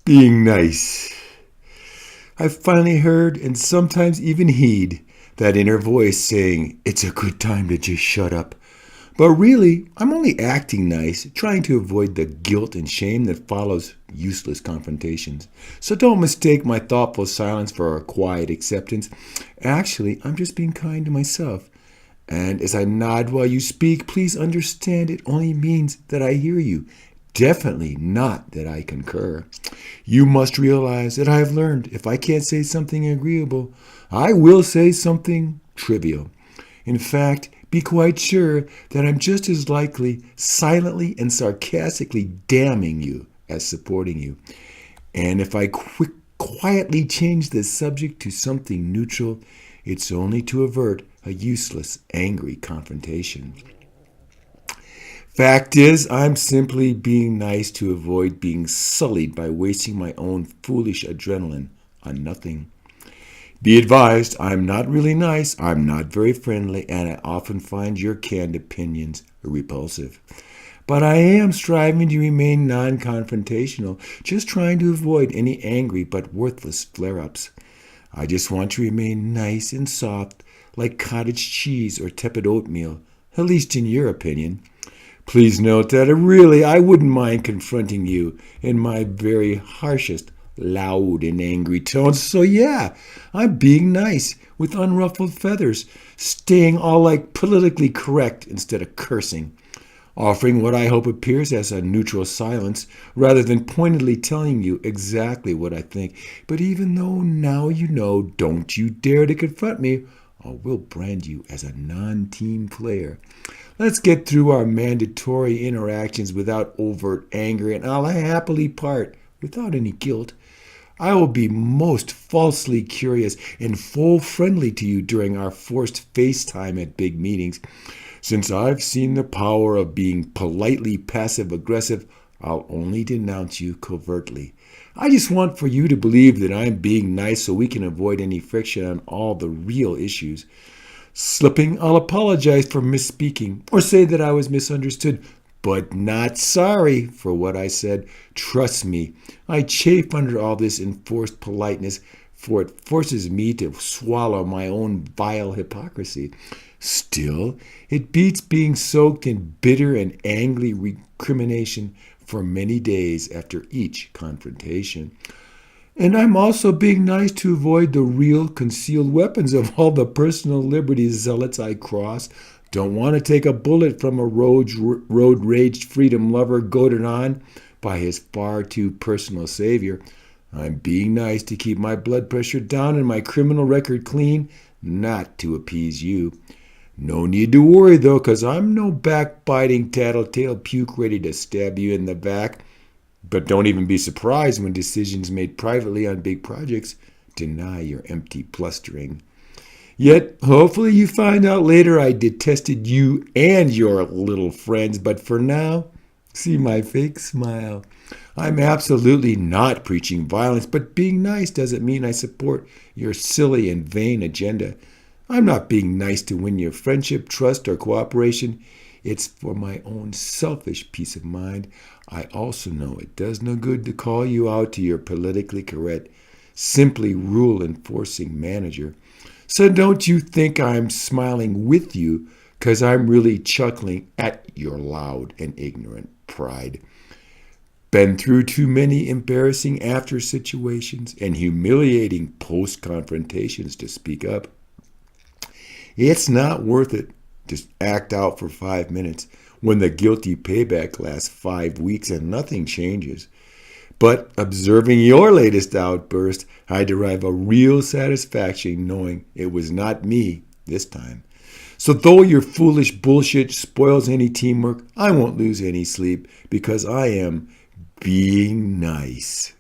Being nice. I finally heard and sometimes even heed that inner voice saying, it's a good time to just shut up. But really, I'm only acting nice, trying to avoid the guilt and shame that follows useless confrontations. So don't mistake my thoughtful silence for a quiet acceptance. Actually, I'm just being kind to myself. And as I nod while you speak, please understand it only means that I hear you. Definitely not that I concur. You must realize that I have learned if I can't say something agreeable, I will say something trivial. In fact, be quite sure that I'm just as likely silently and sarcastically damning you as supporting you. And if I quietly change the subject to something neutral, it's only to avert a useless, angry confrontation. Fact is, I'm simply being nice to avoid being sullied by wasting my own foolish adrenaline on nothing. Be advised, I'm not really nice, I'm not very friendly, and I often find your canned opinions repulsive. But I am striving to remain non-confrontational, just trying to avoid any angry but worthless flare-ups. I just want to remain nice and soft, like cottage cheese or tepid oatmeal, at least in your opinion. Please note that really I wouldn't mind confronting you in my very harshest, loud and angry tones. So yeah, I'm being nice with unruffled feathers, staying all like politically correct instead of cursing, offering what I hope appears as a neutral silence rather than pointedly telling you exactly what I think. But even though now you know, don't you dare to confront me, or we'll brand you as a non-team player. Let's get through our mandatory interactions without overt anger, and I'll happily part without any guilt. I will be most falsely curious and full friendly to you during our forced FaceTime at big meetings. Since I've seen the power of being politely passive-aggressive, I'll only denounce you covertly. I just want for you to believe that I'm being nice so we can avoid any friction on all the real issues. Slipping, I'll apologize for misspeaking or say that I was misunderstood, but not sorry for what I said. Trust me, I chafe under all this enforced politeness, for it forces me to swallow my own vile hypocrisy. Still, it beats being soaked in bitter and angry recrimination for many days after each confrontation. And I'm also being nice to avoid the real concealed weapons of all the personal liberty zealots I cross. Don't want to take a bullet from a road-raged freedom lover goaded on by his far too personal savior. I'm being nice to keep my blood pressure down and my criminal record clean, not to appease you. No need to worry, though, 'cause I'm no backbiting tattletale puke ready to stab you in the back. But don't even be surprised when decisions made privately on big projects deny your empty blustering. Yet, hopefully you find out later I detested you and your little friends, but for now, see my fake smile. I'm absolutely not preaching violence, but being nice doesn't mean I support your silly and vain agenda. I'm not being nice to win your friendship, trust, or cooperation. It's for my own selfish peace of mind. I also know it does no good to call you out to your politically correct, simply rule-enforcing manager. So don't you think I'm smiling with you, 'cause I'm really chuckling at your loud and ignorant pride. Been through too many embarrassing after situations and humiliating post-confrontations to speak up. It's not worth it to act out for 5 minutes when the guilty payback lasts 5 weeks and nothing changes. But observing your latest outburst, I derive a real satisfaction knowing it was not me this time. So though your foolish bullshit spoils any teamwork, I won't lose any sleep because I am being nice.